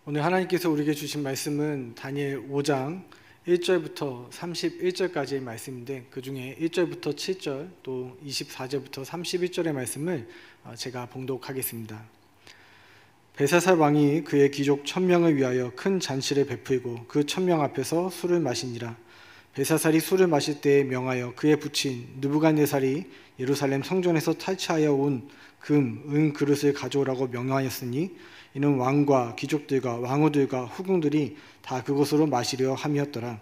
오늘 하나님께서 우리에게 주신 말씀은 다니엘 5장 1절부터 31절까지의 말씀인데, 그 중에 1절부터 7절 또 24절부터 31절의 말씀을 제가 봉독하겠습니다. 벨사살 왕이 그의 귀족 1000명을 위하여 큰 잔치를 베풀고 그 1000명 앞에서 술을 마시니라. 벨사살이 술을 마실 때에 명하여 그의 부친 느부갓네살이 예루살렘 성전에서 탈취하여 온 금, 은 그릇을 가져오라고 명하였으니, 이는 왕과 귀족들과 왕후들과 후궁들이 다 그곳으로 마시려 함이었더라.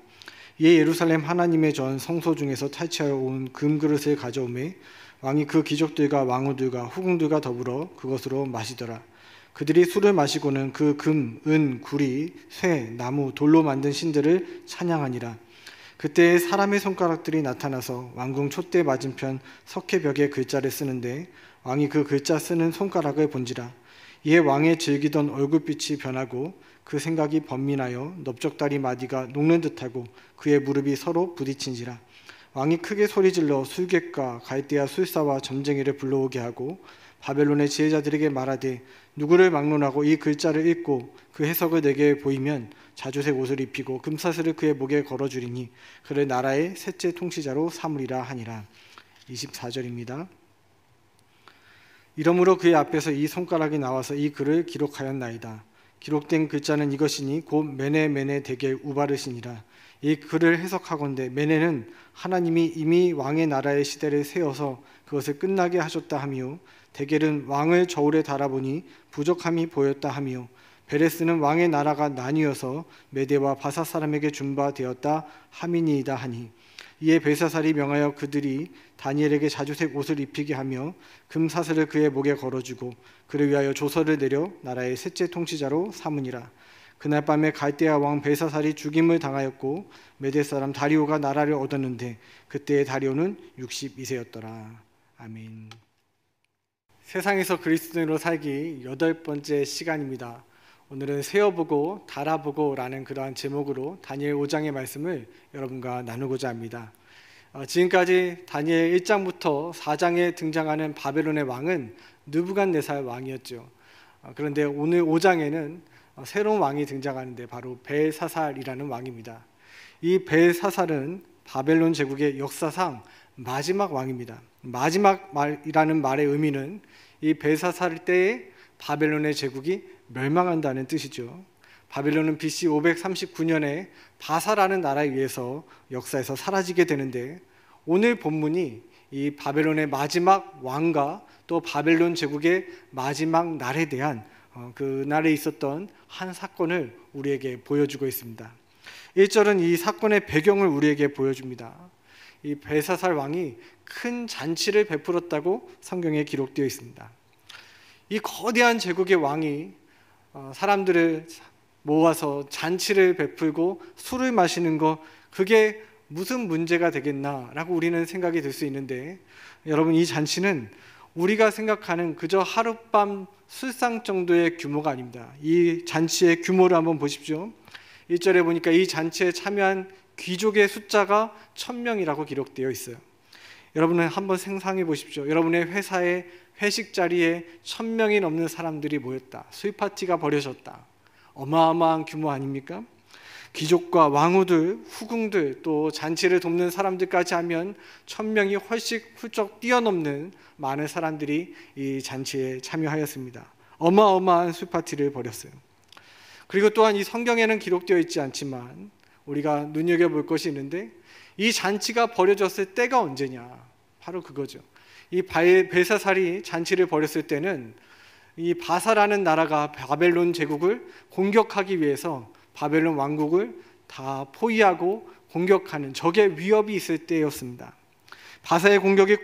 이에 예루살렘 하나님의 전 성소 중에서 탈취하여 온 금 그릇을 가져오매 왕이 그 귀족들과 왕후들과 후궁들과 더불어 그것으로 마시더라. 그들이 술을 마시고는 그 금, 은, 구리, 쇠, 나무, 돌로 만든 신들을 찬양하니라. 그때 사람의 손가락들이 나타나서 왕궁 촛대 맞은편 석회벽에 글자를 쓰는데, 왕이 그 글자 쓰는 손가락을 본지라. 이에 왕의 즐기던 얼굴빛이 변하고 그 생각이 번민하여 넓적다리 마디가 녹는 듯하고 그의 무릎이 서로 부딪힌지라. 왕이 크게 소리질러 술객과 갈대아 술사와 점쟁이를 불러오게 하고 바벨론의 지혜자들에게 말하되, 누구를 막론하고 이 글자를 읽고 그 해석을 내게 보이면 자주색 옷을 입히고 금사슬을 그의 목에 걸어주리니 그를 나라의 셋째 통치자로 삼으리라 하니라. 24절입니다. 이러므로 그의 앞에서 이 손가락이 나와서 이 글을 기록하였나이다. 기록된 글자는 이것이니 곧 메네 대겔 우바르시니라. 이 글을 해석하건대 메네는 하나님이 이미 왕의 나라의 시대를 세워서 그것을 끝나게 하셨다 하며, 대겔은 왕을 저울에 달아보니 부족함이 보였다 하며, 베레스는 왕의 나라가 나뉘어서 메대와 바사 사람에게 준바되었다 함이니이다 하니, 이에 벨사살이 명하여 그들이 다니엘에게 자주색 옷을 입히게 하며 금사슬을 그의 목에 걸어주고 그를 위하여 조서를 내려 나라의 셋째 통치자로 삼으니라. 그날 밤에 갈대아 왕 벨사살이 죽임을 당하였고 메대 사람 다리오가 나라를 얻었는데 그때의 다리오는 62세였더라. 아멘. 세상에서 그리스도인으로 살기 8번째 시간입니다. 오늘은 세어보고 달아보고 라는 그러한 제목으로 다니엘 5장의 말씀을 여러분과 나누고자 합니다. 지금까지 다니엘 1장부터 4장에 등장하는 바벨론의 왕은 느부갓네살 왕이었죠. 그런데 오늘 5장에는 새로운 왕이 등장하는데 바로 벨사살이라는 왕입니다. 이 벨사살은 바벨론 제국의 역사상 마지막 왕입니다. 마지막 말이라는 말의 의미는 이 벨사살 때에 바벨론의 제국이 멸망한다는 뜻이죠. 바벨론은 BC 539년에 바사라는 나라에 의해서 역사에서 사라지게 되는데, 오늘 본문이 이 바벨론의 마지막 왕과 또 바벨론 제국의 마지막 날에 대한 그 날에 있었던 한 사건을 우리에게 보여주고 있습니다. 1절은 이 사건의 배경을 우리에게 보여줍니다. 이 벨사살 왕이 큰 잔치를 베풀었다고 성경에 기록되어 있습니다. 이 거대한 제국의 왕이 사람들을 모아서 잔치를 베풀고 술을 마시는 거, 그게 무슨 문제가 되겠나라고 우리는 생각이 들 수 있는데, 여러분, 이 잔치는 우리가 생각하는 그저 하룻밤 술상 정도의 규모가 아닙니다. 이 잔치의 규모를 한번 보십시오. 1절에 보니까 이 잔치에 참여한 귀족의 숫자가 1000명이라고 기록되어 있어요. 여러분은 한번 상상해 보십시오. 여러분의 회사에 회식 자리에 1000명이 넘는 사람들이 모였다. 술 파티가 벌어졌다. 어마어마한 규모 아닙니까? 귀족과 왕후들, 후궁들, 또 잔치를 돕는 사람들까지 하면 1000명이 훨씬 훌쩍 뛰어넘는 많은 사람들이 이 잔치에 참여하였습니다. 어마어마한 술 파티를 벌였어요. 그리고 또한 이 성경에는 기록되어 있지 않지만 우리가 눈여겨볼 것이 있는데, 이 잔치가 벌어졌을 때가 언제냐? 바로 그거죠. 이 벨사살이 잔치를 벌였을 때는 이 바사라는 나라가 바벨론 제국을 공격하기 위해서 바벨론 왕국을 다 포위하고 공격하는 적의 위협이 있을 때였습니다. 바사의 공격이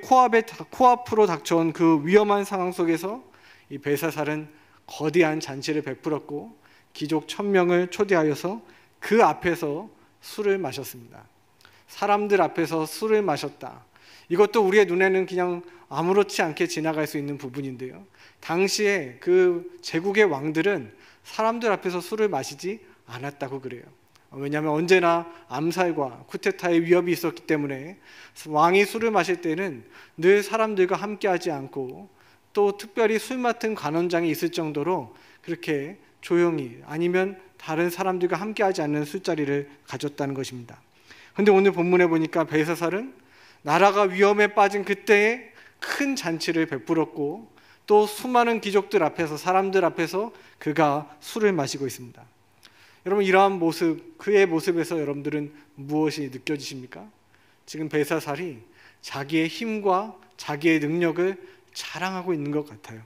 코앞으로 닥쳐온 그 위험한 상황 속에서 이 벨사살은 거대한 잔치를 베풀었고 귀족 1000명을 초대하여서 그 앞에서 술을 마셨습니다. 사람들 앞에서 술을 마셨다. 이것도 우리의 눈에는 그냥 아무렇지 않게 지나갈 수 있는 부분인데요, 당시에 그 제국의 왕들은 사람들 앞에서 술을 마시지 않았다고 그래요. 왜냐하면 언제나 암살과 쿠데타의 위협이 있었기 때문에 왕이 술을 마실 때는 늘 사람들과 함께하지 않고, 또 특별히 술 맡은 관원장이 있을 정도로 그렇게 조용히 아니면 다른 사람들과 함께하지 않는 술자리를 가졌다는 것입니다. 그런데 오늘 본문에 보니까 벨사살은 나라가 위험에 빠진 그때에 큰 잔치를 베풀었고 또 수많은 귀족들 앞에서, 사람들 앞에서 그가 술을 마시고 있습니다. 여러분, 이러한 모습, 그의 모습에서 여러분들은 무엇이 느껴지십니까? 지금 벨사살이 자기의 힘과 자기의 능력을 자랑하고 있는 것 같아요.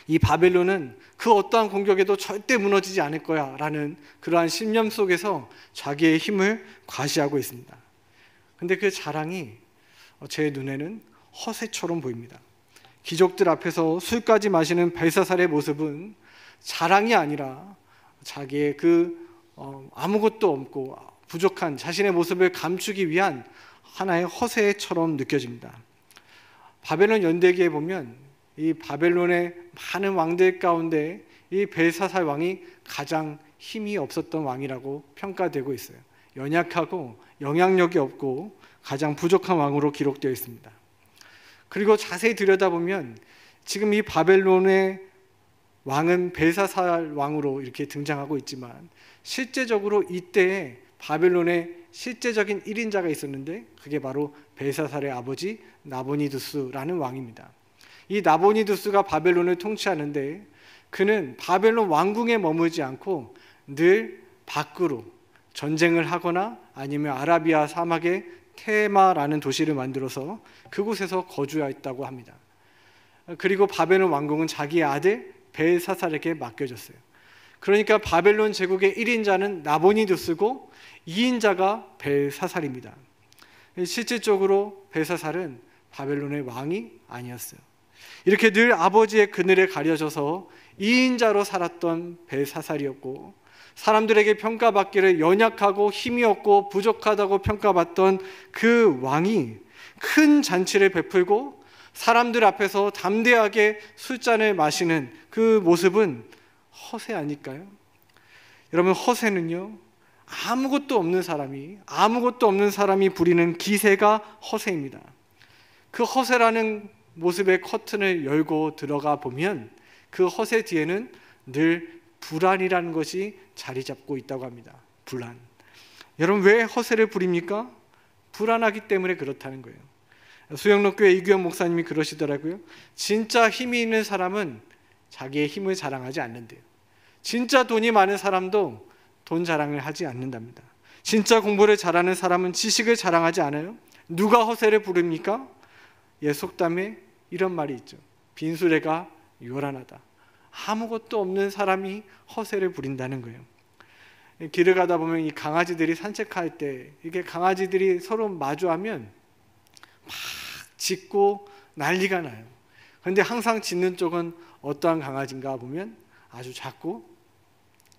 이 바벨론은 그 어떠한 공격에도 절대 무너지지 않을 거야 라는 그러한 신념 속에서 자기의 힘을 과시하고 있습니다. 근데 그 자랑이 제 눈에는 허세처럼 보입니다. 귀족들 앞에서 술까지 마시는 벨사살의 모습은 자랑이 아니라 자기의 아무것도 없고 부족한 자신의 모습을 감추기 위한 하나의 허세처럼 느껴집니다. 바벨론 연대기에 보면 이 바벨론의 많은 왕들 가운데 이 벨사살 왕이 가장 힘이 없었던 왕이라고 평가되고 있어요. 연약하고 영향력이 없고 가장 부족한 왕으로 기록되어 있습니다. 그리고 자세히 들여다보면 지금 이 바벨론의 왕은 벨사살 왕으로 이렇게 등장하고 있지만 실제적으로 이때에 바벨론의 실제적인 1인자가 있었는데 그게 바로 벨사살의 아버지 나보니두스라는 왕입니다. 이 나보니두스가 바벨론을 통치하는데 그는 바벨론 왕궁에 머물지 않고 늘 밖으로 전쟁을 하거나 아니면 아라비아 사막의 테마라는 도시를 만들어서 그곳에서 거주했다고 합니다. 그리고 바벨론 왕궁은 자기의 아들 벨사살에게 맡겨졌어요. 그러니까 바벨론 제국의 1인자는 나보니두스고 2인자가 벨사살입니다. 실질적으로 벨사살은 바벨론의 왕이 아니었어요. 이렇게 늘 아버지의 그늘에 가려져서 2인자로 살았던 벨사살이었고 사람들에게 평가받기를 연약하고 힘이 없고 부족하다고 평가받던 그 왕이 큰 잔치를 베풀고 사람들 앞에서 담대하게 술잔을 마시는 그 모습은 허세 아닐까요? 여러분, 허세는요, 아무것도 없는 사람이 부리는 기세가 허세입니다. 그 허세라는 모습의 커튼을 열고 들어가 보면 그 허세 뒤에는 늘 불안이라는 것이 자리 잡고 있다고 합니다. 불안. 여러분, 왜 허세를 부립니까? 불안하기 때문에 그렇다는 거예요. 수영록교회 이규영 목사님이 그러시더라고요. 진짜 힘이 있는 사람은 자기의 힘을 자랑하지 않는데요. 진짜 돈이 많은 사람도 돈 자랑을 하지 않는답니다. 진짜 공부를 잘하는 사람은 지식을 자랑하지 않아요. 누가 허세를 부릅니까? 속담에 이런 말이 있죠. 빈수레가 요란하다. 아무것도 없는 사람이 허세를 부린다는 거예요. 길을 가다 보면 이 강아지들이 산책할 때 이게 강아지들이 서로 마주하면 막 짖고 난리가 나요. 그런데 항상 짖는 쪽은 어떠한 강아지인가 보면 아주 작고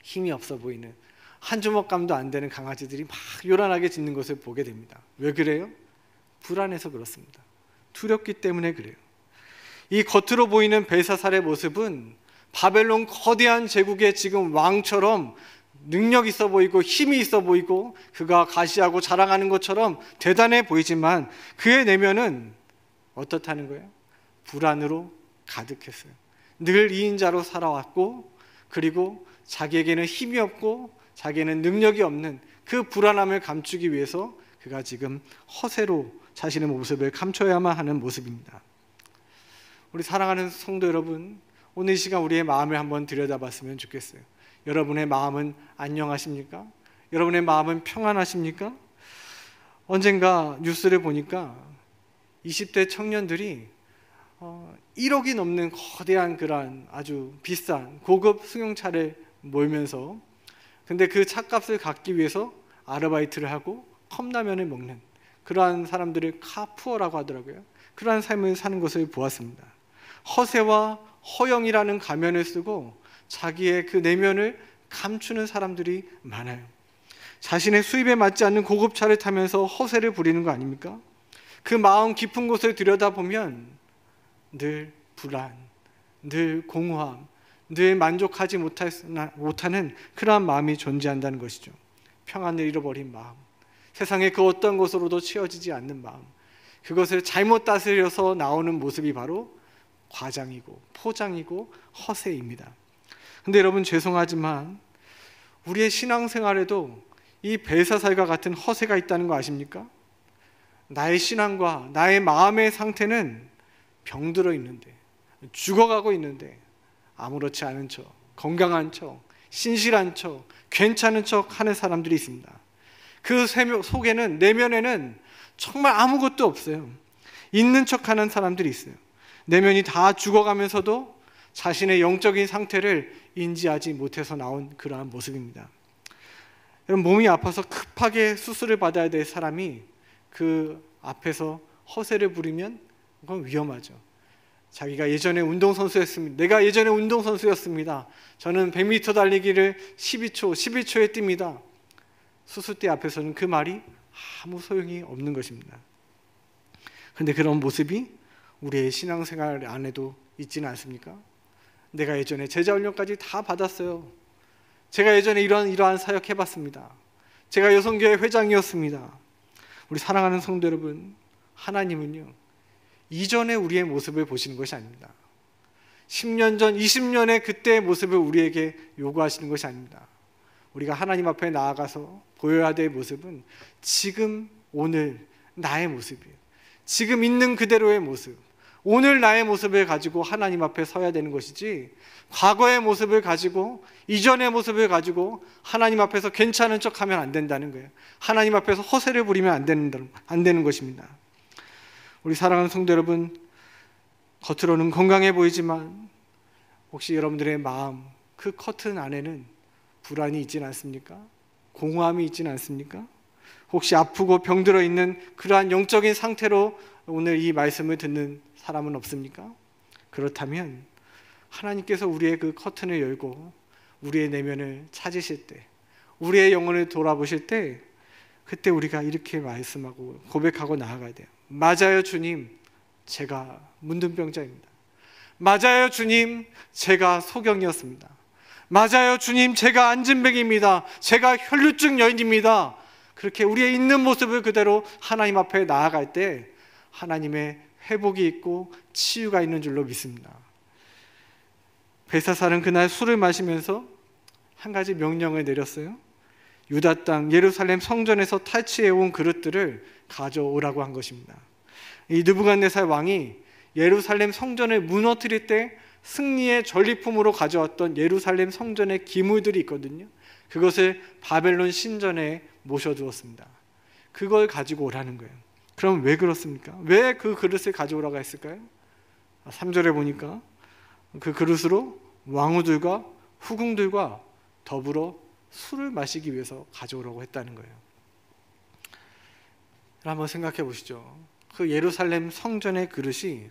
힘이 없어 보이는 한 주먹감도 안 되는 강아지들이 막 요란하게 짖는 것을 보게 됩니다. 왜 그래요? 불안해서 그렇습니다. 두렵기 때문에 그래요. 이 겉으로 보이는 벨사살의 모습은 바벨론 거대한 제국의 지금 왕처럼 능력 있어 보이고 힘이 있어 보이고 그가 가시하고 자랑하는 것처럼 대단해 보이지만 그의 내면은 어떻다는 거예요? 불안으로 가득했어요. 늘 2인자로 살아왔고 그리고 자기에게는 힘이 없고 자기에는 능력이 없는 그 불안함을 감추기 위해서 그가 지금 허세로 자신의 모습을 감춰야만 하는 모습입니다. 우리 사랑하는 성도 여러분, 오늘 이 시간 우리의 마음을 한번 들여다봤으면 좋겠어요. 여러분의 마음은 안녕하십니까? 여러분의 마음은 평안하십니까? 언젠가 뉴스를 보니까 20대 청년들이 1억이 넘는 거대한 그러한 아주 비싼 고급 승용차를 몰면서 근데 그 차값을 갚기 위해서 아르바이트를 하고 컵라면을 먹는 그러한 사람들을 카푸어라고 하더라고요. 그러한 삶을 사는 것을 보았습니다. 허세와 허영이라는 가면을 쓰고 자기의 그 내면을 감추는 사람들이 많아요. 자신의 수입에 맞지 않는 고급차를 타면서 허세를 부리는 거 아닙니까? 그 마음 깊은 곳을 들여다보면 늘 불안, 늘 공허함, 늘 만족하지 못하는 그러한 마음이 존재한다는 것이죠. 평안을 잃어버린 마음, 세상의 그 어떤 것으로도 채워지지 않는 마음, 그것을 잘못 다스려서 나오는 모습이 바로 과장이고 포장이고 허세입니다. 근데 여러분, 죄송하지만 우리의 신앙생활에도 이 벨사살과 같은 허세가 있다는 거 아십니까? 나의 신앙과 나의 마음의 상태는 병들어 있는데, 죽어가고 있는데 아무렇지 않은 척, 건강한 척, 신실한 척, 괜찮은 척 하는 사람들이 있습니다. 그 속에는, 내면에는 정말 아무것도 없어요. 있는 척 하는 사람들이 있어요. 내면이 다 죽어가면서도 자신의 영적인 상태를 인지하지 못해서 나온 그러한 모습입니다. 여러분, 몸이 아파서 급하게 수술을 받아야 될 사람이 그 앞에서 허세를 부리면 그건 위험하죠. 자기가 예전에 운동선수였습니다. 내가 예전에 운동선수였습니다. 저는 100m 달리기를 11초에 뜁니다. 수술대 앞에서는 그 말이 아무 소용이 없는 것입니다. 그런데 그런 모습이 우리의 신앙생활 안에도 있지는 않습니까? 내가 예전에 제자훈련까지 다 받았어요. 제가 예전에 이러한 사역 해봤습니다. 제가 여성교회 회장이었습니다. 우리 사랑하는 성도 여러분, 하나님은요, 이전에 우리의 모습을 보시는 것이 아닙니다. 10년 전, 20년의 그때의 모습을 우리에게 요구하시는 것이 아닙니다. 우리가 하나님 앞에 나아가서 보여야 될 모습은 지금, 오늘 나의 모습이에요. 지금 있는 그대로의 모습, 오늘 나의 모습을 가지고 하나님 앞에 서야 되는 것이지, 과거의 모습을 가지고, 이전의 모습을 가지고 하나님 앞에서 괜찮은 척하면 안 된다는 거예요. 하나님 앞에서 허세를 부리면 안 되는 것입니다. 우리 사랑하는 성도 여러분, 겉으로는 건강해 보이지만 혹시 여러분들의 마음, 그 커튼 안에는 불안이 있지는 않습니까? 공허함이 있지는 않습니까? 혹시 아프고 병들어 있는 그러한 영적인 상태로 오늘 이 말씀을 듣는 사람은 없습니까? 그렇다면 하나님께서 우리의 그 커튼을 열고 우리의 내면을 찾으실 때, 우리의 영혼을 돌아보실 때, 그때 우리가 이렇게 말씀하고 고백하고 나아가야 돼요. 맞아요, 주님, 제가 문둥병자입니다. 맞아요, 주님, 제가 소경이었습니다. 맞아요, 주님, 제가 안진뱅입니다. 제가 혈루증 여인입니다. 그렇게 우리의 있는 모습을 그대로 하나님 앞에 나아갈 때 하나님의 회복이 있고 치유가 있는 줄로 믿습니다. 벨사살은 그날 술을 마시면서 한 가지 명령을 내렸어요. 유다 땅 예루살렘 성전에서 탈취해온 그릇들을 가져오라고 한 것입니다. 이 느부갓네살 왕이 예루살렘 성전을 무너뜨릴 때 승리의 전리품으로 가져왔던 예루살렘 성전의 기물들이 있거든요. 그것을 바벨론 신전에 모셔두었습니다. 그걸 가지고 오라는 거예요. 그럼 왜 그렇습니까? 왜 그 그릇을 가져오라고 했을까요? 3절에 보니까 그 그릇으로 왕후들과 후궁들과 더불어 술을 마시기 위해서 가져오라고 했다는 거예요. 한번 생각해 보시죠. 그 예루살렘 성전의 그릇이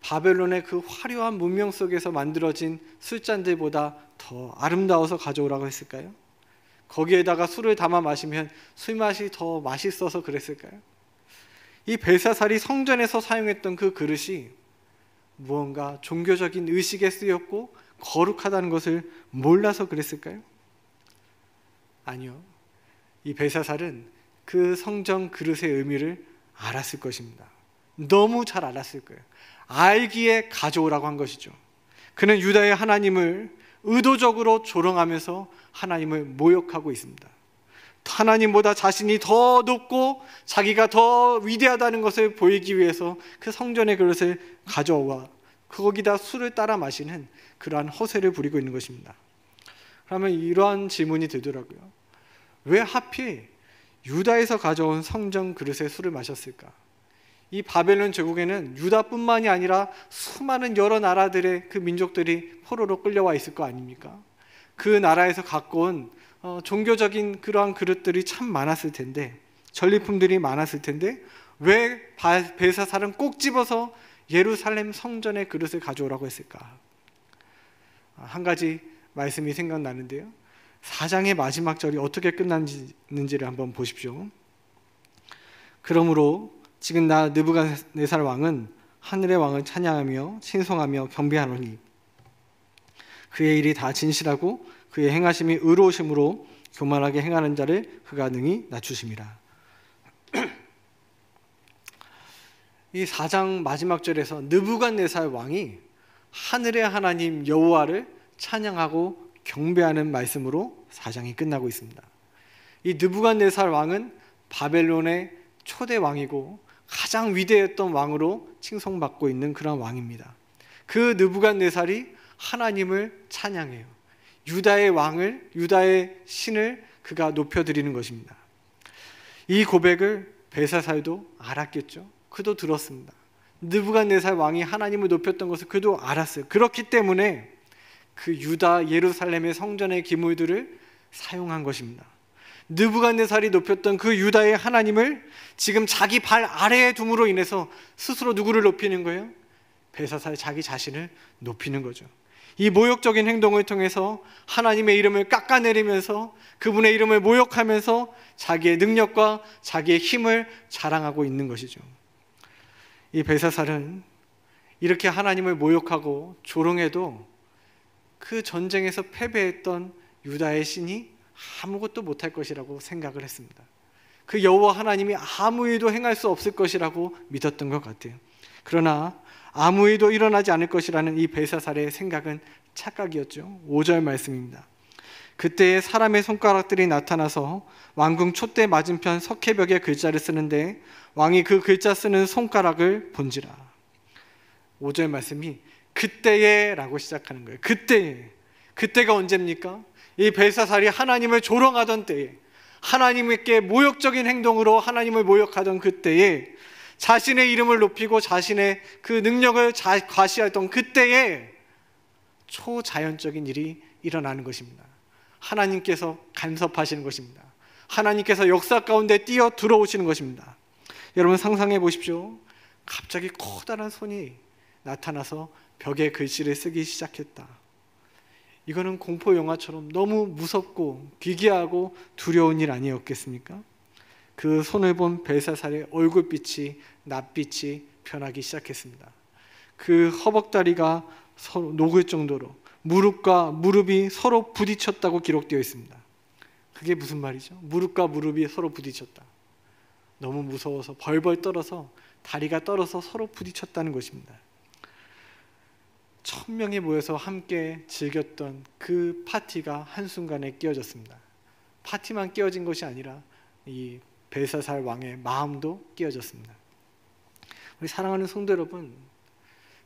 바벨론의 그 화려한 문명 속에서 만들어진 술잔들보다 더 아름다워서 가져오라고 했을까요? 거기에다가 술을 담아 마시면 술맛이 더 맛있어서 그랬을까요? 이 벨사살이 성전에서 사용했던 그 그릇이 무언가 종교적인 의식에 쓰였고 거룩하다는 것을 몰라서 그랬을까요? 아니요. 이 벨사살은 그 성전 그릇의 의미를 알았을 것입니다. 너무 잘 알았을 거예요. 알기에 가져오라고 한 것이죠. 그는 유다의 하나님을 의도적으로 조롱하면서 하나님을 모욕하고 있습니다. 하나님보다 자신이 더 높고 자기가 더 위대하다는 것을 보이기 위해서 그 성전의 그릇을 가져와 거기다 술을 따라 마시는 그러한 허세를 부리고 있는 것입니다. 그러면 이러한 질문이 들더라고요. 왜 하필 유다에서 가져온 성전 그릇에 술을 마셨을까? 이 바벨론 제국에는 유다뿐만이 아니라 수많은 여러 나라들의 그 민족들이 포로로 끌려와 있을 거 아닙니까? 그 나라에서 갖고 온 종교적인 그러한 그릇들이 참 많았을 텐데, 전리품들이 많았을 텐데 왜 벨사살은 꼭 집어서 예루살렘 성전의 그릇을 가져오라고 했을까? 한 가지 말씀이 생각나는데요. 4장의 마지막 절이 어떻게 끝났는지를 한번 보십시오. 그러므로 지금 나 느부갓네살 왕은 하늘의 왕을 찬양하며 신성하며 경배하노니 그의 일이 다 진실하고 그의 행하심이 의로우심으로 교만하게 행하는 자를 그가 능히 낮추심이라. 이 4장 마지막 절에서 느부갓네살 왕이 하늘의 하나님 여호와를 찬양하고 경배하는 말씀으로 4장이 끝나고 있습니다. 이 느부갓네살 왕은 바벨론의 초대 왕이고 가장 위대했던 왕으로 칭송받고 있는 그런 왕입니다. 그 느부갓네살이 하나님을 찬양해요. 유다의 왕을, 유다의 신을 그가 높여드리는 것입니다. 이 고백을 벨사살도 알았겠죠. 그도 들었습니다. 느부갓네살 왕이 하나님을 높였던 것을 그도 알았어요. 그렇기 때문에 그 유다 예루살렘의 성전의 기물들을 사용한 것입니다. 느부갓네살이 높였던 그 유다의 하나님을 지금 자기 발 아래에 둠으로 인해서 스스로 누구를 높이는 거예요? 벨사살 자기 자신을 높이는 거죠. 이 모욕적인 행동을 통해서 하나님의 이름을 깎아내리면서 그분의 이름을 모욕하면서 자기의 능력과 자기의 힘을 자랑하고 있는 것이죠. 이 벨사살은 이렇게 하나님을 모욕하고 조롱해도 그 전쟁에서 패배했던 유다의 신이 아무것도 못할 것이라고 생각을 했습니다. 그 여호와 하나님이 아무 일도 행할 수 없을 것이라고 믿었던 것 같아요. 그러나 아무 일도 일어나지 않을 것이라는 이 벨사살의 생각은 착각이었죠. 5절 말씀입니다. 그때에 사람의 손가락들이 나타나서 왕궁 촛대 맞은편 석회벽에 글자를 쓰는데 왕이 그 글자 쓰는 손가락을 본지라. 5절 말씀이 그때에 라고 시작하는 거예요. 그때에. 그때가 언제입니까? 이 벨사살이 하나님을 조롱하던 때에, 하나님께 모욕적인 행동으로 하나님을 모욕하던 그때에, 자신의 이름을 높이고 자신의 그 능력을 과시하던 그때에 초자연적인 일이 일어나는 것입니다. 하나님께서 간섭하시는 것입니다. 하나님께서 역사 가운데 뛰어 들어오시는 것입니다. 여러분 상상해 보십시오. 갑자기 커다란 손이 나타나서 벽에 글씨를 쓰기 시작했다. 이거는 공포 영화처럼 너무 무섭고 기괴하고 두려운 일 아니었겠습니까? 그 손을 본 벨사살의 얼굴빛이 낯빛이 변하기 시작했습니다. 그 허벅다리가 서로 녹을 정도로 무릎과 무릎이 서로 부딪혔다고 기록되어 있습니다. 그게 무슨 말이죠? 무릎과 무릎이 서로 부딪혔다. 너무 무서워서 벌벌 떨어서 다리가 떨어서 서로 부딪혔다는 것입니다. 1000명이 모여서 함께 즐겼던 그 파티가 한순간에 깨어졌습니다. 파티만 깨어진 것이 아니라 이 벨사살 왕의 마음도 깨어졌습니다. 우리 사랑하는 성도 여러분,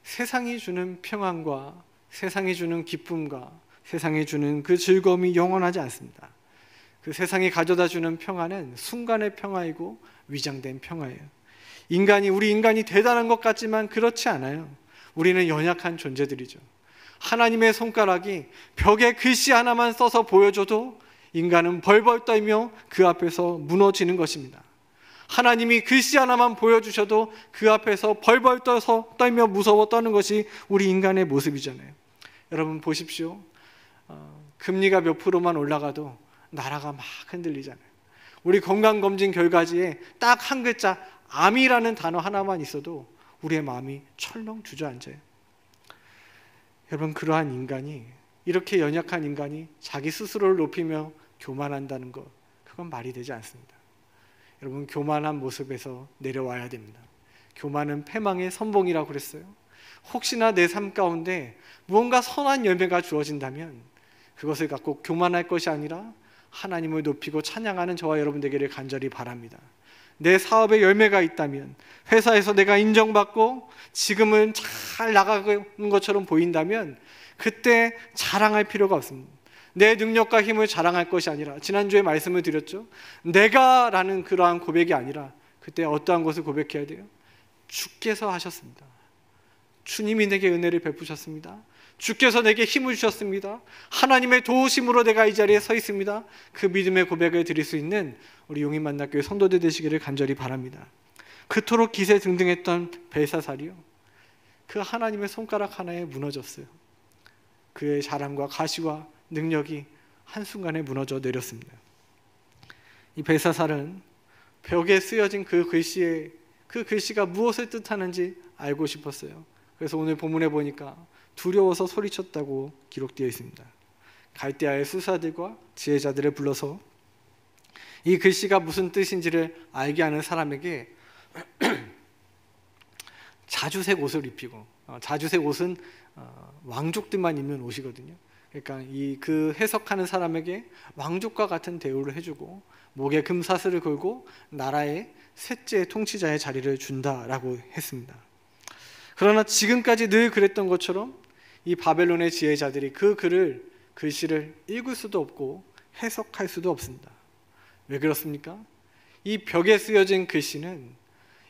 세상이 주는 평안과 세상이 주는 기쁨과 세상이 주는 그 즐거움이 영원하지 않습니다. 그 세상이 가져다 주는 평안은 순간의 평화이고 위장된 평화예요. 우리 인간이 대단한 것 같지만 그렇지 않아요. 우리는 연약한 존재들이죠. 하나님의 손가락이 벽에 글씨 하나만 써서 보여줘도 인간은 벌벌 떨며 그 앞에서 무너지는 것입니다. 하나님이 글씨 하나만 보여주셔도 그 앞에서 벌벌 떨며 무서워 떠는 것이 우리 인간의 모습이잖아요. 여러분 보십시오. 금리가 몇 프로만 올라가도 나라가 막 흔들리잖아요. 우리 건강검진 결과지에 딱 한 글자 암이라는 단어 하나만 있어도 우리의 마음이 철렁 주저앉아요. 여러분 그러한 인간이, 이렇게 연약한 인간이 자기 스스로를 높이며 교만한다는 것, 그건 말이 되지 않습니다. 여러분 교만한 모습에서 내려와야 됩니다. 교만은 패망의 선봉이라고 그랬어요. 혹시나 내 삶 가운데 무언가 선한 열매가 주어진다면 그것을 갖고 교만할 것이 아니라 하나님을 높이고 찬양하는 저와 여러분 되기를 간절히 바랍니다. 내 사업에 열매가 있다면, 회사에서 내가 인정받고 지금은 잘 나가는 것처럼 보인다면 그때 자랑할 필요가 없습니다. 내 능력과 힘을 자랑할 것이 아니라, 지난주에 말씀을 드렸죠. 내가 라는 그러한 고백이 아니라 그때 어떠한 것을 고백해야 돼요? 주께서 하셨습니다. 주님이 내게 은혜를 베푸셨습니다. 주께서 내게 힘을 주셨습니다. 하나님의 도우심으로 내가 이 자리에 서 있습니다. 그 믿음의 고백을 드릴 수 있는 우리 용인만나교회 성도들 되시기를 간절히 바랍니다. 그토록 기세등등했던 벨사살이요, 그 하나님의 손가락 하나에 무너졌어요. 그의 자랑과 가시와 능력이 한순간에 무너져 내렸습니다. 이 벨사살은 벽에 쓰여진 그 글씨가 무엇을 뜻하는지 알고 싶었어요. 그래서 오늘 본문에 보니까 두려워서 소리쳤다고 기록되어 있습니다. 갈대아의 수사들과 지혜자들을 불러서 이 글씨가 무슨 뜻인지를 알게 하는 사람에게 자주색 옷을 입히고, 자주색 옷은 왕족들만 입는 옷이거든요. 그러니까 그 해석하는 사람에게 왕족과 같은 대우를 해주고 목에 금사슬을 걸고 나라의 셋째 통치자의 자리를 준다라고 했습니다. 그러나 지금까지 늘 그랬던 것처럼 이 바벨론의 지혜자들이 그 글씨를 읽을 수도 없고 해석할 수도 없습니다. 왜 그렇습니까? 이 벽에 쓰여진 글씨는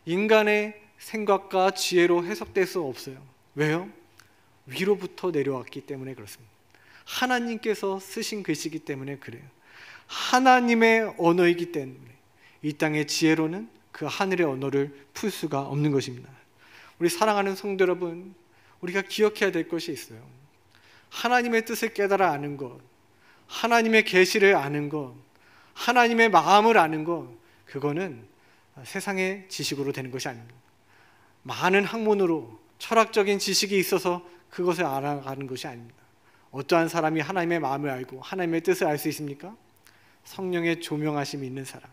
인간의 생각과 지혜로 해석될 수 없어요. 왜요? 위로부터 내려왔기 때문에 그렇습니다. 하나님께서 쓰신 글씨이기 때문에 그래요. 하나님의 언어이기 때문에 이 땅의 지혜로는 그 하늘의 언어를 풀 수가 없는 것입니다. 우리 사랑하는 성도 여러분, 우리가 기억해야 될 것이 있어요. 하나님의 뜻을 깨달아 아는 것, 하나님의 계시를 아는 것, 하나님의 마음을 아는 것, 그거는 세상의 지식으로 되는 것이 아닙니다. 많은 학문으로 철학적인 지식이 있어서 그것을 알아가는 것이 아닙니다. 어떠한 사람이 하나님의 마음을 알고 하나님의 뜻을 알 수 있습니까? 성령의 조명하심이 있는 사람,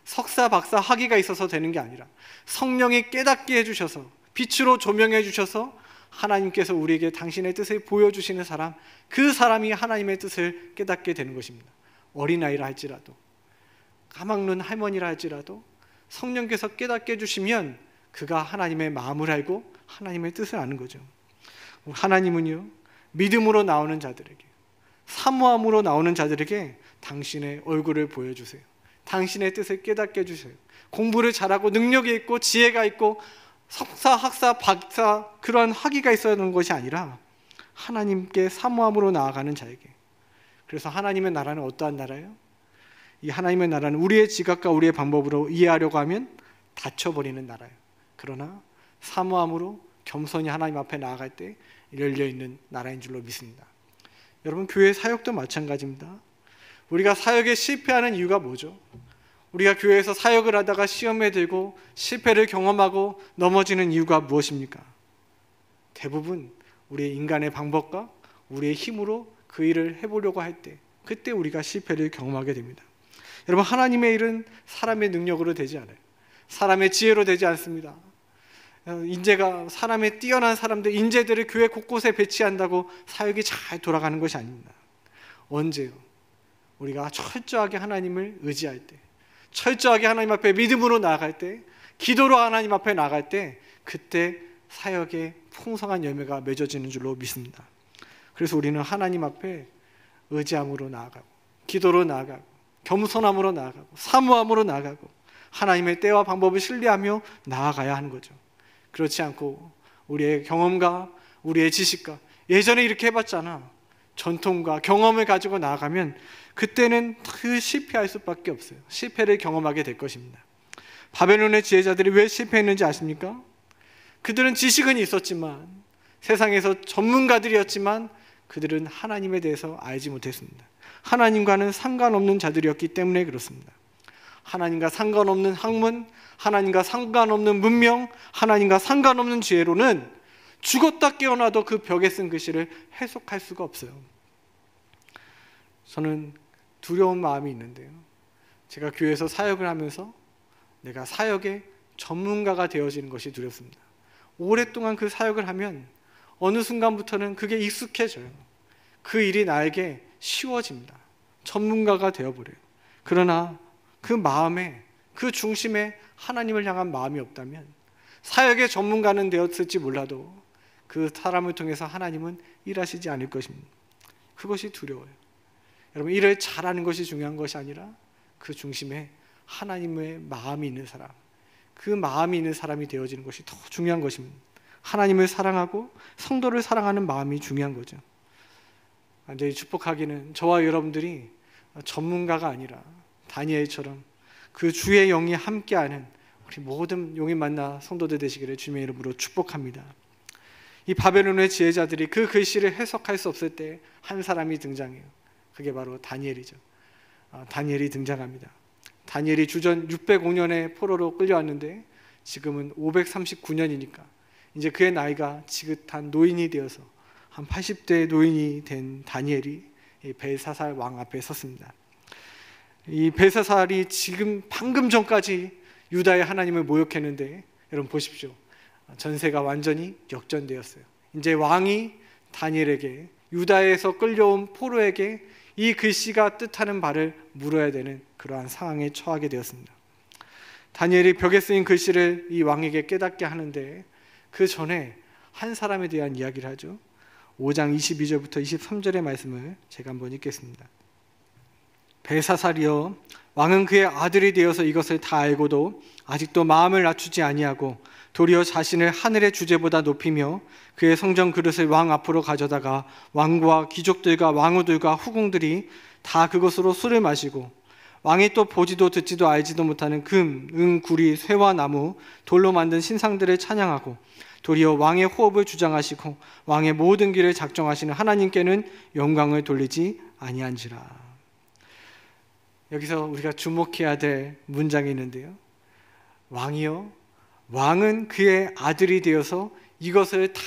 석사 박사 학위가 있어서 되는 게 아니라 성령이 깨닫게 해주셔서 빛으로 조명해 주셔서 하나님께서 우리에게 당신의 뜻을 보여주시는 사람, 그 사람이 하나님의 뜻을 깨닫게 되는 것입니다. 어린아이라 할지라도, 까막눈 할머니라 할지라도 성령께서 깨닫게 해주시면 그가 하나님의 마음을 알고 하나님의 뜻을 아는 거죠. 하나님은요, 믿음으로 나오는 자들에게, 사모함으로 나오는 자들에게 당신의 얼굴을 보여주세요. 당신의 뜻을 깨닫게 해주세요. 공부를 잘하고 능력이 있고 지혜가 있고 석사, 학사, 박사 그러한 학위가 있어야 하는 것이 아니라 하나님께 사모함으로 나아가는 자에게. 그래서 하나님의 나라는 어떠한 나라예요? 이 하나님의 나라는 우리의 지각과 우리의 방법으로 이해하려고 하면 닫혀버리는 나라예요. 그러나 사모함으로 겸손히 하나님 앞에 나아갈 때 열려있는 나라인 줄로 믿습니다. 여러분, 교회 사역도 마찬가지입니다. 우리가 사역에 실패하는 이유가 뭐죠? 우리가 교회에서 사역을 하다가 시험에 들고 실패를 경험하고 넘어지는 이유가 무엇입니까? 대부분 우리의 인간의 방법과 우리의 힘으로 그 일을 해보려고 할 때, 그때 우리가 실패를 경험하게 됩니다. 여러분, 하나님의 일은 사람의 능력으로 되지 않아요. 사람의 지혜로 되지 않습니다. 인재가, 사람의 뛰어난 사람들, 인재들을 교회 곳곳에 배치한다고 사역이 잘 돌아가는 것이 아닙니다. 언제요? 우리가 철저하게 하나님을 의지할 때, 철저하게 하나님 앞에 믿음으로 나아갈 때, 기도로 하나님 앞에 나아갈 때, 그때 사역의 풍성한 열매가 맺어지는 줄로 믿습니다. 그래서 우리는 하나님 앞에 의지함으로 나아가고, 기도로 나아가고, 겸손함으로 나아가고, 사모함으로 나아가고, 하나님의 때와 방법을 신뢰하며 나아가야 하는 거죠. 그렇지 않고 우리의 경험과 우리의 지식과 예전에 이렇게 해봤잖아, 전통과 경험을 가지고 나아가면 그때는 그 실패할 수밖에 없어요. 실패를 경험하게 될 것입니다. 바벨론의 지혜자들이 왜 실패했는지 아십니까? 그들은 지식은 있었지만, 세상에서 전문가들이었지만 그들은 하나님에 대해서 알지 못했습니다. 하나님과는 상관없는 자들이었기 때문에 그렇습니다. 하나님과 상관없는 학문, 하나님과 상관없는 문명, 하나님과 상관없는 지혜로는 죽었다 깨어나도 그 벽에 쓴 글씨를 해석할 수가 없어요. 저는 두려운 마음이 있는데요, 제가 교회에서 사역을 하면서 내가 사역의 전문가가 되어지는 것이 두렵습니다. 오랫동안 그 사역을 하면 어느 순간부터는 그게 익숙해져요. 그 일이 나에게 쉬워집니다. 전문가가 되어버려요. 그러나 그 마음에, 그 중심에 하나님을 향한 마음이 없다면, 사역의 전문가는 되었을지 몰라도 그 사람을 통해서 하나님은 일하시지 않을 것입니다. 그것이 두려워요. 여러분, 일을 잘하는 것이 중요한 것이 아니라 그 중심에 하나님의 마음이 있는 사람, 그 마음이 있는 사람이 되어지는 것이 더 중요한 것입니다. 하나님을 사랑하고 성도를 사랑하는 마음이 중요한 거죠. 완전히 축복하기는 저와 여러분들이 전문가가 아니라 다니엘처럼 그 주의 영이 함께하는 우리 모든 용인 만나 성도들 되시기를 주님의 이름으로 축복합니다. 이 바벨론의 지혜자들이 그 글씨를 해석할 수 없을 때 한 사람이 등장해요. 그게 바로 다니엘이죠. 다니엘이 등장합니다. 다니엘이 주전 605년에 포로로 끌려왔는데 지금은 539년이니까 이제 그의 나이가 지긋한 노인이 되어서 한 80대 노인이 된 다니엘이 벨사살 왕 앞에 섰습니다. 이 벨사살이 지금 방금 전까지 유다의 하나님을 모욕했는데, 여러분 보십시오. 전세가 완전히 역전되었어요. 이제 왕이 다니엘에게 유다에서 끌려온 포로에게 이 글씨가 뜻하는 바를 물어야 되는 그러한 상황에 처하게 되었습니다. 다니엘이 벽에 쓰인 글씨를 이 왕에게 깨닫게 하는데 그 전에 한 사람에 대한 이야기를 하죠. 5장 22절부터 23절의 말씀을 제가 한번 읽겠습니다. 벨사살이여, 왕은 그의 아들이 되어서 이것을 다 알고도 아직도 마음을 낮추지 아니하고 도리어 자신을 하늘의 주제보다 높이며 그의 성전 그릇을 왕 앞으로 가져다가 왕과 귀족들과 왕후들과 후궁들이 다 그것으로 술을 마시고 왕이 또 보지도 듣지도 알지도 못하는 금, 은, 구리, 쇠와 나무, 돌로 만든 신상들을 찬양하고 도리어 왕의 호흡을 주장하시고 왕의 모든 길을 작정하시는 하나님께는 영광을 돌리지 아니한지라. 여기서 우리가 주목해야 될 문장이 있는데요. 왕이요, 왕은 그의 아들이 되어서 이것을 다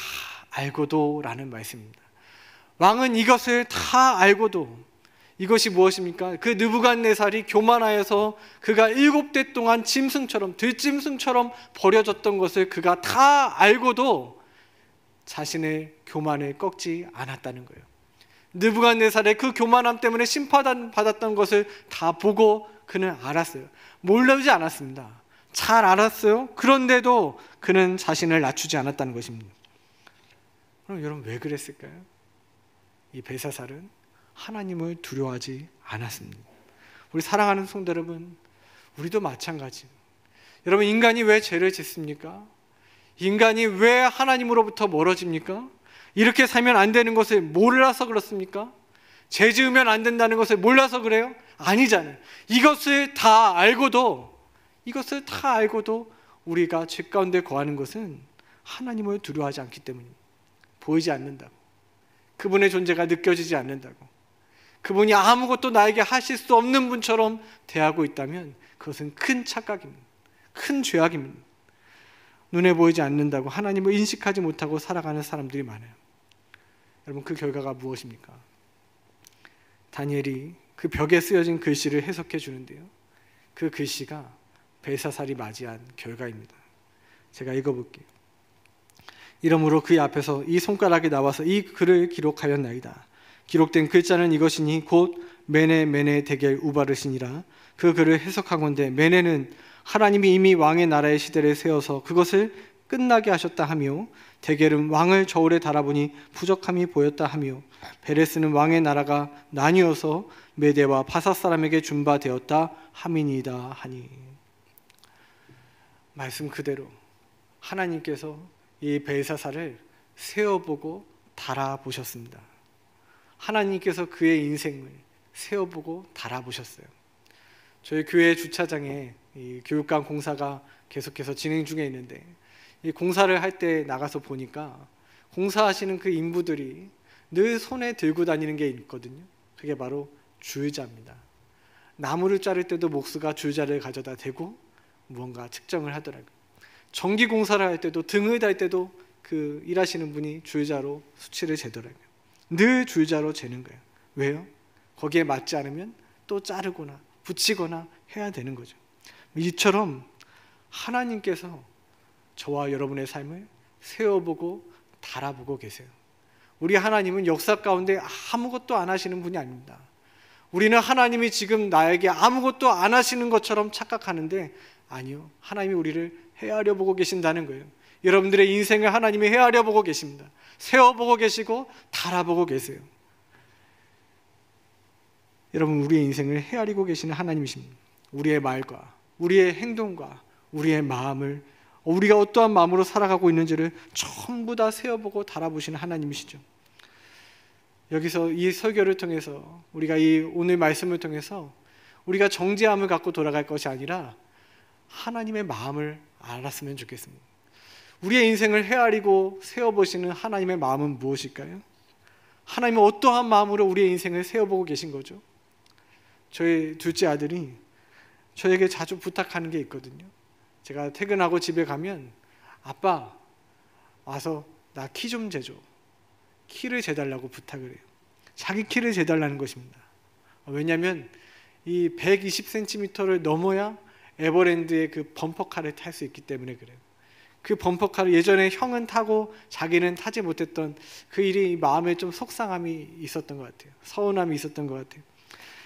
알고도 라는 말씀입니다. 왕은 이것을 다 알고도, 이것이 무엇입니까? 그 느부갓네살이 교만하여서 그가 7대 동안 짐승처럼, 들짐승처럼 버려졌던 것을 그가 다 알고도 자신의 교만을 꺾지 않았다는 거예요. 느부갓네살의 그 교만함 때문에 심판받았던 것을 다 보고 그는 알았어요. 모르지 않았습니다. 잘 알았어요. 그런데도 그는 자신을 낮추지 않았다는 것입니다. 그럼 여러분 왜 그랬을까요? 이 벨사살은 하나님을 두려워하지 않았습니다. 우리 사랑하는 성도 여러분, 우리도 마찬가지. 여러분, 인간이 왜 죄를 짓습니까? 인간이 왜 하나님으로부터 멀어집니까? 이렇게 살면 안 되는 것을 몰라서 그렇습니까? 죄 지으면 안 된다는 것을 몰라서 그래요? 아니잖아요. 이것을 다 알고도 우리가 죄 가운데 거하는 것은 하나님을 두려워하지 않기 때문입니다. 보이지 않는다고, 그분의 존재가 느껴지지 않는다고, 그분이 아무것도 나에게 하실 수 없는 분처럼 대하고 있다면 그것은 큰 착각입니다. 큰 죄악입니다. 눈에 보이지 않는다고 하나님을 인식하지 못하고 살아가는 사람들이 많아요. 여러분, 그 결과가 무엇입니까? 다니엘이 그 벽에 쓰여진 글씨를 해석해 주는데요, 그 글씨가 벨사살이 맞이한 결과입니다. 제가 읽어볼게요. 이러므로 그의 앞에서 이 손가락이 나와서 이 글을 기록하였나이다. 기록된 글자는 이것이니 곧 메네 메네 데겔 우바르시니라. 그 글을 해석하건대 메네는 하나님이 이미 왕의 나라의 시대를 세워서 그것을 끝나게 하셨다 하며, 데겔은 왕을 저울에 달아보니 부족함이 보였다 하며, 베레스는 왕의 나라가 나뉘어서 메대와 바사 사람에게 준바되었다 함이니이다 하니. 말씀 그대로 하나님께서 이 벨사살을 세어보고 달아보셨습니다. 하나님께서 그의 인생을 세어보고 달아보셨어요. 저희 교회 주차장에 이 교육관 공사가 계속해서 진행 중에 있는데, 이 공사를 할 때 나가서 보니까 공사하시는 그 인부들이 늘 손에 들고 다니는 게 있거든요. 그게 바로 줄자입니다. 나무를 자를 때도 목수가 줄자를 가져다 대고 무언가 측정을 하더라고요. 전기 공사를 할 때도, 등을 달 때도 그 일하시는 분이 줄자로 수치를 재더라고요. 늘 줄자로 재는 거예요. 왜요? 거기에 맞지 않으면 또 자르거나 붙이거나 해야 되는 거죠. 이처럼 하나님께서 저와 여러분의 삶을 세워보고 달아보고 계세요. 우리 하나님은 역사 가운데 아무것도 안 하시는 분이 아닙니다. 우리는 하나님이 지금 나에게 아무것도 안 하시는 것처럼 착각하는데, 아니요, 하나님이 우리를 헤아려 보고 계신다는 거예요. 여러분들의 인생을 하나님이 헤아려 보고 계십니다. 세워보고 계시고 달아보고 계세요. 여러분, 우리의 인생을 헤아리고 계시는 하나님이십니다. 우리의 말과 우리의 행동과 우리의 마음을, 우리가 어떠한 마음으로 살아가고 있는지를 전부 다 세어보고 달아보시는 하나님이시죠. 여기서 이 설교를 통해서, 우리가 이 오늘 말씀을 통해서 우리가 정죄함을 갖고 돌아갈 것이 아니라 하나님의 마음을 알았으면 좋겠습니다. 우리의 인생을 헤아리고 세워보시는 하나님의 마음은 무엇일까요? 하나님은 어떠한 마음으로 우리의 인생을 세워보고 계신 거죠? 저희 둘째 아들이 저에게 자주 부탁하는 게 있거든요. 제가 퇴근하고 집에 가면, 아빠 와서 나 키 좀 재줘. 키를 재달라고 부탁을 해요. 자기 키를 재달라는 것입니다. 왜냐하면 이 120cm를 넘어야 에버랜드의 그 범퍼카를 탈 수 있기 때문에 그래요. 그 범퍼카를 예전에 형은 타고 자기는 타지 못했던 그 일이 마음에 좀 속상함이 있었던 것 같아요. 서운함이 있었던 것 같아요.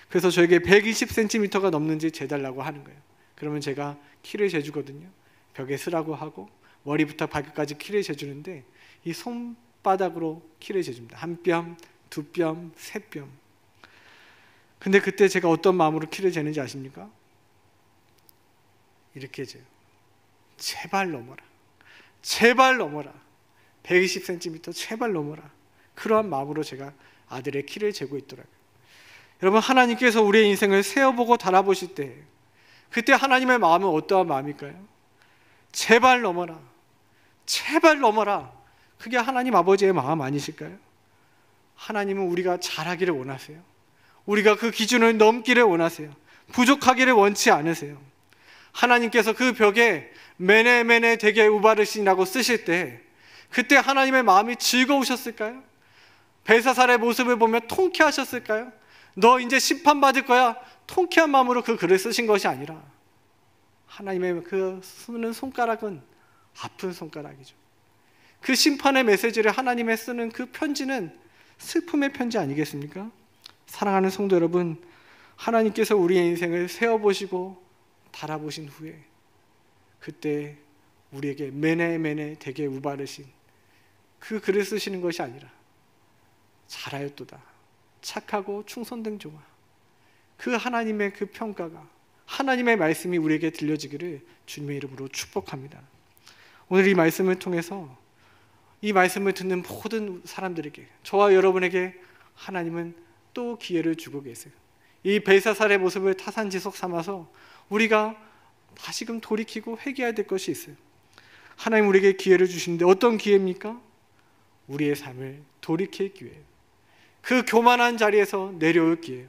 그래서 저에게 120cm가 넘는지 재달라고 하는 거예요. 그러면 제가 키를 재주거든요. 벽에 쓰라고 하고 머리부터 발끝까지 키를 재주는데 이 손바닥으로 키를 재줍니다. 한 뼘, 두 뼘, 세 뼘. 근데 그때 제가 어떤 마음으로 키를 재는지 아십니까? 이렇게 재요. 제발 넘어라. 제발 넘어라. 120cm 제발 넘어라. 그러한 마음으로 제가 아들의 키를 재고 있더라고요. 여러분, 하나님께서 우리의 인생을 세어보고 달아보실 때 그때 하나님의 마음은 어떠한 마음일까요? 제발 넘어라. 제발 넘어라. 그게 하나님 아버지의 마음 아니실까요? 하나님은 우리가 잘하기를 원하세요. 우리가 그 기준을 넘기를 원하세요. 부족하기를 원치 않으세요. 하나님께서 그 벽에 메네 되게 우바르시라고 쓰실 때 그때 하나님의 마음이 즐거우셨을까요? 벨사살의 모습을 보며 통쾌하셨을까요? 너 이제 심판받을 거야. 통쾌한 마음으로 그 글을 쓰신 것이 아니라 하나님의 그 쓰는 손가락은 아픈 손가락이죠. 그 심판의 메시지를 하나님의 쓰는 그 편지는 슬픔의 편지 아니겠습니까? 사랑하는 성도 여러분, 하나님께서 우리의 인생을 세어보시고 달아보신 후에 그때 우리에게 메네 되게 우바르신 그 글을 쓰시는 것이 아니라 잘하였도다, 착하고 충성된 종아, 그 하나님의 그 평가가, 하나님의 말씀이 우리에게 들려지기를 주님의 이름으로 축복합니다. 오늘 이 말씀을 통해서 이 말씀을 듣는 모든 사람들에게, 저와 여러분에게 하나님은 또 기회를 주고 계세요. 이 벨사살의 모습을 타산지석 삼아서 우리가 다시금 돌이키고 회개해야 될 것이 있어요. 하나님 우리에게 기회를 주시는데 어떤 기회입니까? 우리의 삶을 돌이킬 기회예요. 그 교만한 자리에서 내려올 기회예요.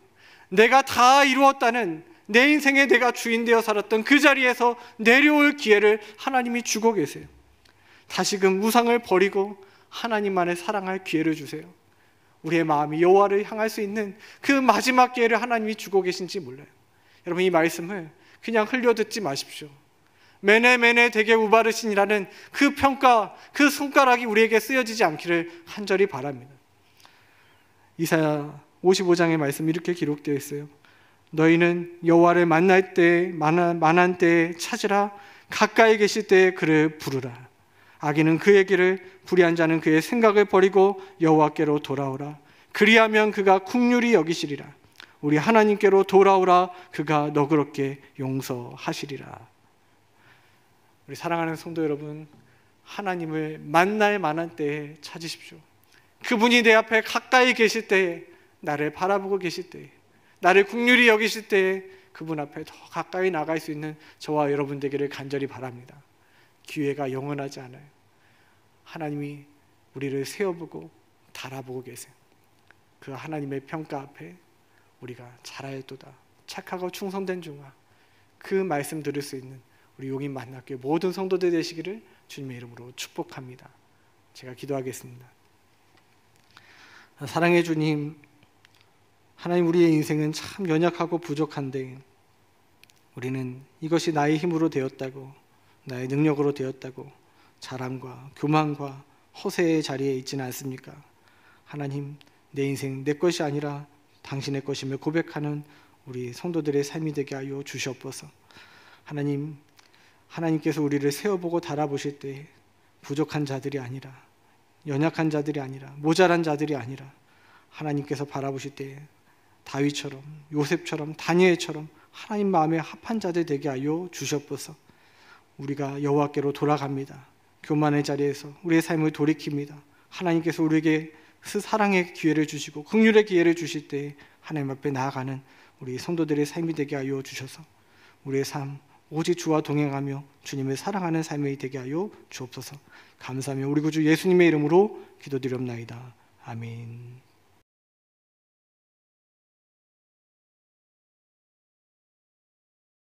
내가 다 이루었다는, 내 인생에 내가 주인 되어 살았던 그 자리에서 내려올 기회를 하나님이 주고 계세요. 다시금 우상을 버리고 하나님만을 사랑할 기회를 주세요. 우리의 마음이 여호와를 향할 수 있는 그 마지막 기회를 하나님이 주고 계신지 몰라요. 여러분, 이 말씀을 그냥 흘려듣지 마십시오. 메네 되게 우바르신이라는 그 평가, 그 손가락이 우리에게 쓰여지지 않기를 간절히 바랍니다. 이사야 55장의 말씀 이렇게 기록되어 있어요. 너희는 여호와를 만날 때, 만한 때에 찾으라. 가까이 계실 때에 그를 부르라. 악인은 그의 길을, 불의한 자는 그의 생각을 버리고 여호와께로 돌아오라. 그리하면 그가 긍휼히 여기시리라. 우리 하나님께로 돌아오라. 그가 너그럽게 용서하시리라. 우리 사랑하는 성도 여러분, 하나님을 만날 만한 때에 찾으십시오. 그분이 내 앞에 가까이 계실 때에, 나를 바라보고 계실 때에, 나를 긍휼히 여기실 때에 그분 앞에 더 가까이 나갈 수 있는 저와 여러분 되기를 간절히 바랍니다. 기회가 영원하지 않아요. 하나님이 우리를 세어보고 달아보고 계세요. 그 하나님의 평가 앞에 우리가 잘하였도다, 착하고 충성된 종아, 그 말씀 들을 수 있는 우리 용인 만납교회 모든 성도들 되시기를 주님의 이름으로 축복합니다. 제가 기도하겠습니다. 사랑해 주님, 하나님, 우리의 인생은 참 연약하고 부족한데 우리는 이것이 나의 힘으로 되었다고, 나의 능력으로 되었다고 자랑과 교만과 허세의 자리에 있지는 않습니까? 하나님, 내 인생 내 것이 아니라 당신의 것임을 고백하는 우리 성도들의 삶이 되게 하여 주시옵소서. 하나님, 하나님께서 우리를 세워보고 달아보실 때 부족한 자들이 아니라, 연약한 자들이 아니라, 모자란 자들이 아니라 하나님께서 바라보실 때 다윗처럼, 요셉처럼, 다니엘처럼 하나님 마음에 합한 자들 되게 하여 주시옵소서. 우리가 여호와께로 돌아갑니다. 교만의 자리에서 우리의 삶을 돌이킵니다. 하나님께서 우리에게 사랑의 기회를 주시고 긍휼의 기회를 주실 때 하나님 앞에 나아가는 우리 성도들의 삶이 되게 하여 주셔서 우리의 삶 오직 주와 동행하며 주님을 사랑하는 삶이 되게 하여 주옵소서. 감사하며 우리 구주 예수님의 이름으로 기도드렸나이다. 아멘.